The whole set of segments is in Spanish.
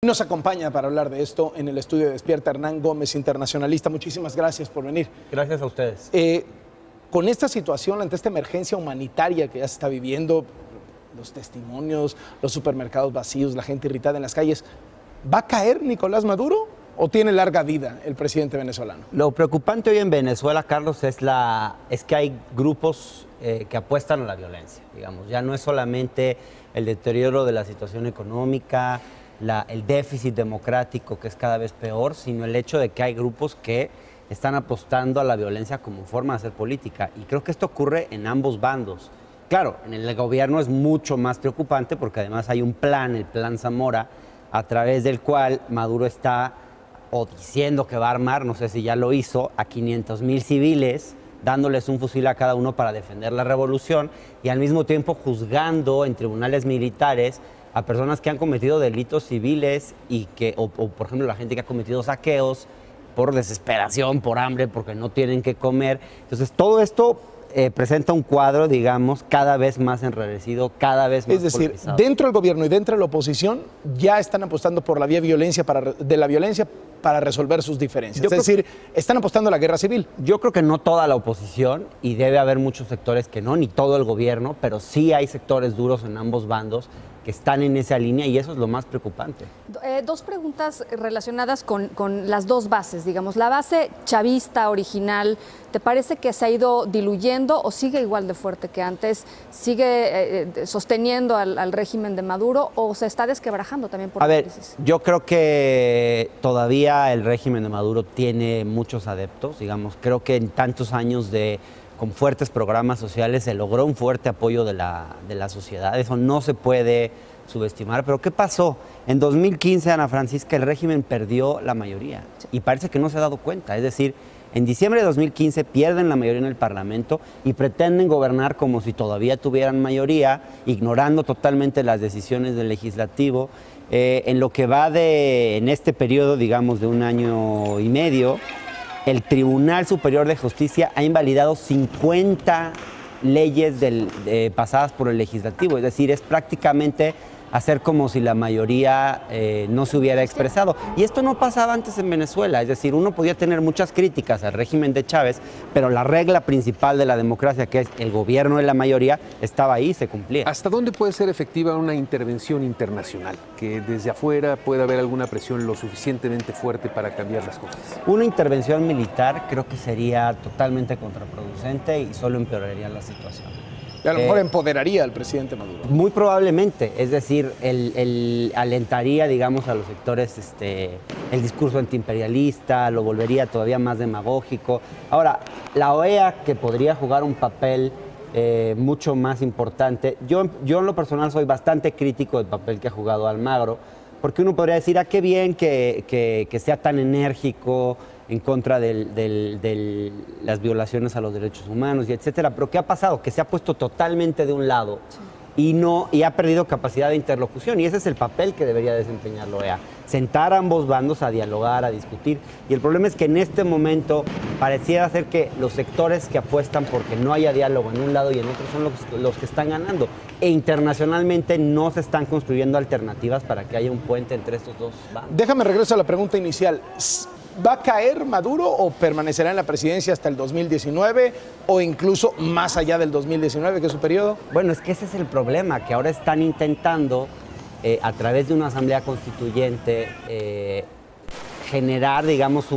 Nos acompaña para hablar de esto en el estudio de Despierta Hernán Gómez, internacionalista. Muchísimas gracias por venir. Gracias a ustedes. Con esta situación, ante esta emergencia humanitaria que ya se está viviendo, los testimonios, los supermercados vacíos, la gente irritada en las calles, ¿va a caer Nicolás Maduro o tiene larga vida el presidente venezolano? Lo preocupante hoy en Venezuela, Carlos, es que hay grupos que apuestan a la violencia, digamos. Ya no es solamente el deterioro de la situación económica, el déficit democrático que es cada vez peor, sino el hecho de que hay grupos que están apostando a la violencia como forma de hacer política. Y creo que esto ocurre en ambos bandos. Claro, en el gobierno es mucho más preocupante porque además hay un plan, el Plan Zamora, a través del cual Maduro está diciendo que va a armar, no sé si ya lo hizo, a 500,000 civiles, dándoles un fusil a cada uno para defender la revolución y al mismo tiempo juzgando en tribunales militares a personas que han cometido delitos civiles y o por ejemplo la gente que ha cometido saqueos por desesperación, por hambre, porque no tienen que comer. Entonces todo esto presenta un cuadro, digamos, cada vez más enrarecido, cada vez más polarizado. Es decir, dentro del gobierno y dentro de la oposición ya están apostando por la vía de la violencia para resolver sus diferencias. Es decir, están apostando a la guerra civil. Yo creo que no toda la oposición, y debe haber muchos sectores que no, ni todo el gobierno, pero sí hay sectores duros en ambos bandos que están en esa línea y eso es lo más preocupante. Dos preguntas relacionadas con las dos bases, digamos. La base chavista original, ¿te parece que se ha ido diluyendo o sigue igual de fuerte que antes? ¿Sigue sosteniendo al régimen de Maduro o se está desquebrajando también por la crisis? Yo creo que todavía el régimen de Maduro tiene muchos adeptos, digamos. Creo que en tantos años con fuertes programas sociales se logró un fuerte apoyo de la sociedad. Eso no se puede subestimar. Pero ¿qué pasó? En 2015, Ana Francisca, el régimen perdió la mayoría y parece que no se ha dado cuenta. Es decir, en diciembre de 2015 pierden la mayoría en el Parlamento y pretenden gobernar como si todavía tuvieran mayoría, ignorando totalmente las decisiones del legislativo. En lo que va en este periodo, digamos, de 1 año y medio, el Tribunal Superior de Justicia ha invalidado 50 leyes pasadas por el legislativo. Es decir, es prácticamente hacer como si la mayoría no se hubiera expresado. Y esto no pasaba antes en Venezuela. Es decir, uno podía tener muchas críticas al régimen de Chávez, pero la regla principal de la democracia, que es el gobierno de la mayoría, estaba ahí, se cumplía. ¿Hasta dónde puede ser efectiva una intervención internacional? Que desde afuera pueda haber alguna presión lo suficientemente fuerte para cambiar las cosas. Una intervención militar creo que sería totalmente contraproducente y solo empeoraría la situación. Y a lo mejor empoderaría al presidente Maduro. Muy probablemente, es decir, alentaría, digamos, a los sectores el discurso antiimperialista, lo volvería todavía más demagógico. Ahora, la OEA, que podría jugar un papel mucho más importante, yo en lo personal soy bastante crítico del papel que ha jugado Almagro, porque uno podría decir, qué bien que sea tan enérgico en contra de las violaciones a los derechos humanos y etcétera, pero ¿qué ha pasado? Que se ha puesto totalmente de un lado y ha perdido capacidad de interlocución, y ese es el papel que debería desempeñar la OEA, sentar a ambos bandos a dialogar, a discutir, y el problema es que en este momento pareciera ser que los sectores que apuestan porque no haya diálogo en un lado y en otro son los que están ganando, e internacionalmente no se están construyendo alternativas para que haya un puente entre estos dos bandos. Déjame regreso a la pregunta inicial. ¿Va a caer Maduro o permanecerá en la presidencia hasta el 2019 o incluso más allá del 2019, que es su periodo? Bueno, es que ese es el problema, que ahora están intentando, a través de una asamblea constituyente, generar, digamos,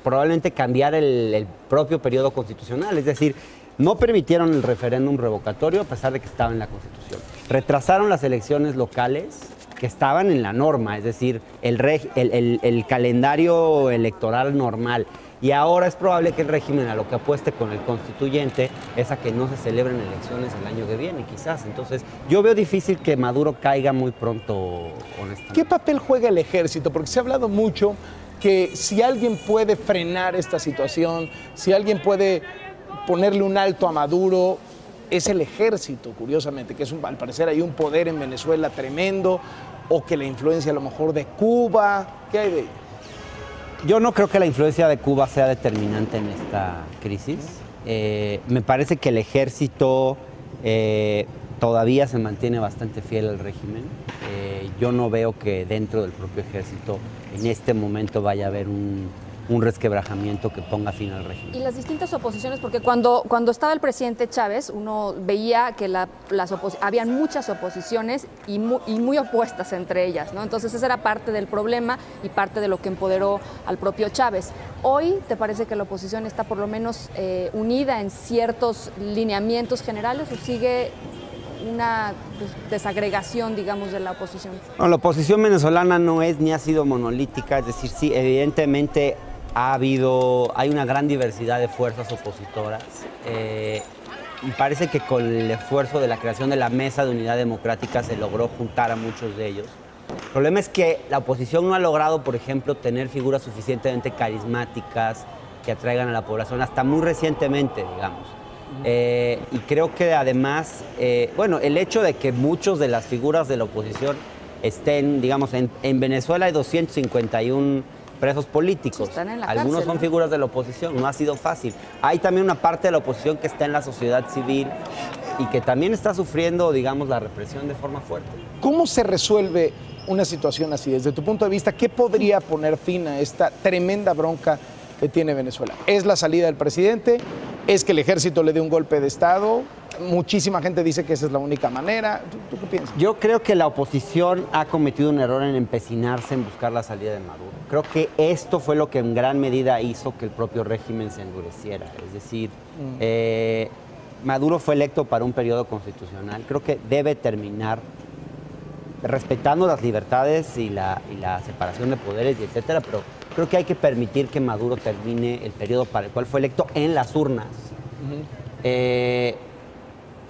probablemente cambiar el propio periodo constitucional. Es decir, no permitieron el referéndum revocatorio a pesar de que estaba en la Constitución. Retrasaron las elecciones locales que estaban en la norma, es decir, el calendario electoral normal. Y ahora es probable que el régimen a lo que apueste con el constituyente es a que no se celebren elecciones el año que viene, quizás. Entonces, yo veo difícil que Maduro caiga muy pronto, honestamente. ¿Qué papel juega el ejército? Porque se ha hablado mucho que si alguien puede frenar esta situación, si alguien puede ponerle un alto a Maduro, es el ejército, curiosamente, que al parecer hay un poder en Venezuela tremendo, o que la influencia a lo mejor de Cuba. ¿Qué hay de ello? Yo no creo que la influencia de Cuba sea determinante en esta crisis. Me parece que el ejército todavía se mantiene bastante fiel al régimen. Yo no veo que dentro del propio ejército en este momento vaya a haber un resquebrajamiento que ponga fin al régimen. Y las distintas oposiciones, porque cuando estaba el presidente Chávez, uno veía que habían muchas oposiciones y muy opuestas entre ellas, ¿no? Entonces esa era parte del problema y parte de lo que empoderó al propio Chávez. Hoy, ¿te parece que la oposición está por lo menos unida en ciertos lineamientos generales o sigue una desagregación, digamos, de la oposición? No, la oposición venezolana no es ni ha sido monolítica, es decir, sí, evidentemente hay una gran diversidad de fuerzas opositoras. Me parece que con el esfuerzo de la creación de la Mesa de Unidad Democrática se logró juntar a muchos de ellos. El problema es que la oposición no ha logrado, por ejemplo, tener figuras suficientemente carismáticas que atraigan a la población, hasta muy recientemente, digamos. Y creo que además, el hecho de que muchos de las figuras de la oposición estén, digamos, en Venezuela hay 251 presos políticos. Sí, están en la Algunos cárcel, son ¿no? figuras de la oposición, no ha sido fácil. Hay también una parte de la oposición que está en la sociedad civil y que también está sufriendo, digamos, la represión de forma fuerte. ¿Cómo se resuelve una situación así? Desde tu punto de vista, ¿qué podría poner fin a esta tremenda bronca que tiene Venezuela? ¿Es la salida del presidente? ¿Es que el ejército le dé un golpe de Estado? Muchísima gente dice que esa es la única manera. ¿Tú qué piensas? Yo creo que la oposición ha cometido un error en empecinarse en buscar la salida de Maduro. Creo que esto fue lo que en gran medida hizo que el propio régimen se endureciera. Es decir, Maduro fue electo para un periodo constitucional. Creo que debe terminar respetando las libertades y la separación de poderes, y etcétera, pero creo que hay que permitir que Maduro termine el periodo para el cual fue electo en las urnas.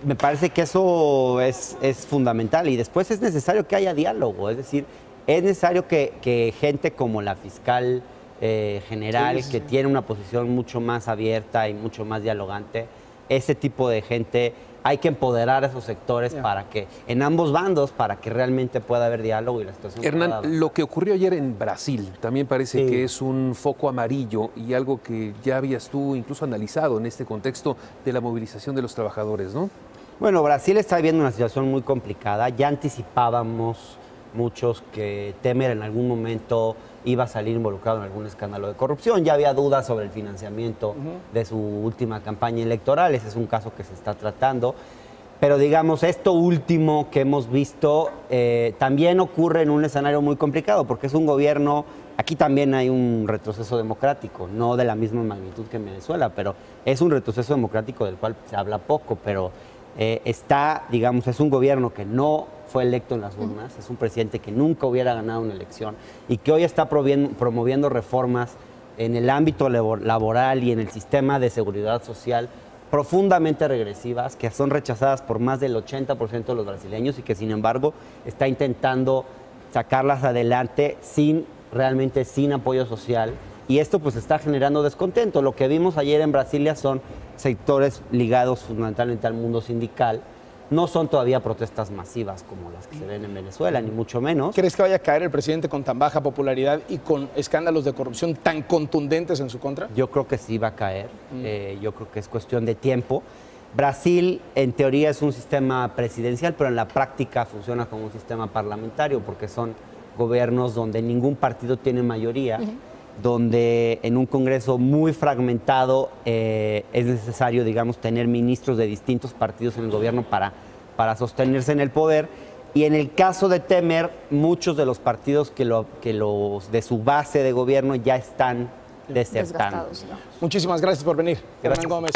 Me parece que eso es fundamental y después es necesario que haya diálogo, es decir, es necesario que gente como la fiscal general, que tiene una posición mucho más abierta y mucho más dialogante, ese tipo de gente, hay que empoderar a esos sectores para que, en ambos bandos, para que realmente pueda haber diálogo y la situación. Hernán, lo que ocurrió ayer en Brasil también parece que es un foco amarillo y algo que ya habías tú incluso analizado en este contexto de la movilización de los trabajadores, ¿no? Bueno, Brasil está viviendo una situación muy complicada. Ya anticipábamos muchos que Temer en algún momento iba a salir involucrado en algún escándalo de corrupción. Ya había dudas sobre el financiamiento de su última campaña electoral. Ese es un caso que se está tratando. Pero digamos, esto último que hemos visto también ocurre en un escenario muy complicado, porque es un gobierno, aquí también hay un retroceso democrático, no de la misma magnitud que en Venezuela, pero es un retroceso democrático del cual se habla poco, pero digamos, es un gobierno que no fue electo en las urnas, es un presidente que nunca hubiera ganado una elección y que hoy está promoviendo reformas en el ámbito laboral y en el sistema de seguridad social profundamente regresivas, que son rechazadas por más del 80% de los brasileños y que sin embargo está intentando sacarlas adelante realmente sin apoyo social. Y esto pues está generando descontento. Lo que vimos ayer en Brasilia son sectores ligados fundamentalmente al mundo sindical. No son todavía protestas masivas como las que se ven en Venezuela, ni mucho menos. ¿Crees que vaya a caer el presidente con tan baja popularidad y con escándalos de corrupción tan contundentes en su contra? Yo creo que sí va a caer. Yo creo que es cuestión de tiempo. Brasil, en teoría, es un sistema presidencial, pero en la práctica funciona como un sistema parlamentario, porque son gobiernos donde ningún partido tiene mayoría, donde en un Congreso muy fragmentado es necesario, digamos, tener ministros de distintos partidos en el gobierno para sostenerse en el poder. Y en el caso de Temer, muchos de los partidos que los de su base de gobierno ya están desertando. Muchísimas gracias por venir, Hernán Gómez.